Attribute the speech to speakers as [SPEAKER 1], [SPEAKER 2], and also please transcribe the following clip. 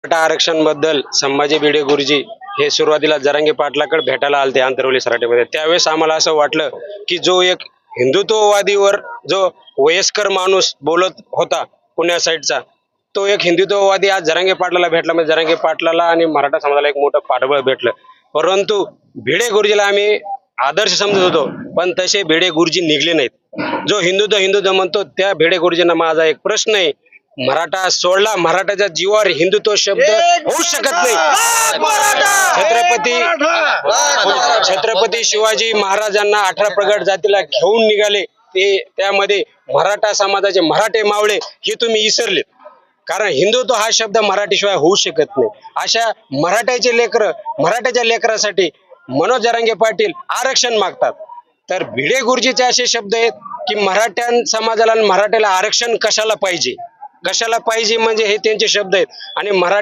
[SPEAKER 1] मराठा आरक्षण बद्दल संभाजी भिडे गुरुजी हे सुरुवातीला जरांगे पाटलाकडे भेटायला आलते आंतरवली सराटीमध्ये. त्यावेळेस आम्हाला असं वाटलं की जो एक हिंदुत्ववादीवर जो वयस्कर माणूस बोलत होता पुण्या साईडचा, तो एक हिंदुत्ववादी आज जरांगे पाटलाला भेटला. म्हणजे जरांगे पाटलाला आणि मराठा समाजाला एक मोठं पाठबळ भेटलं. परंतु भिडे गुरुजीला आम्ही आदर्श समजत होतो, पण तसे भिडे गुरुजी निघले नाहीत. जो हिंदुत्व म्हणतो त्या भिडे गुरुजींना माझा एक प्रश्न आहे, मराठा सोडला, मराठाच्या जीवावर हिंदुत्व शब्द होऊ शकत नाही. छत्रपती शिवाजी महाराजांना 18 प्रगट जातीला घेऊन निघाले, ते त्यामध्ये मराठा समाजाचे मराठे मावळे हे तुम्ही विसरले. कारण हिंदुत्व हा शब्द मराठीशिवाय होऊ शकत नाही. अशा मराठ्याच्या लेकरासाठी मनोज जरांगे पाटील आरक्षण मागतात. तर भिडे गुरुजीचे असे शब्द आहेत की मराठ्यां समाजाला आणि मराठ्याला आरक्षण कशाला पाहिजे म्हणजे हे त्यांचे शब्द आहेत. आणि मराठा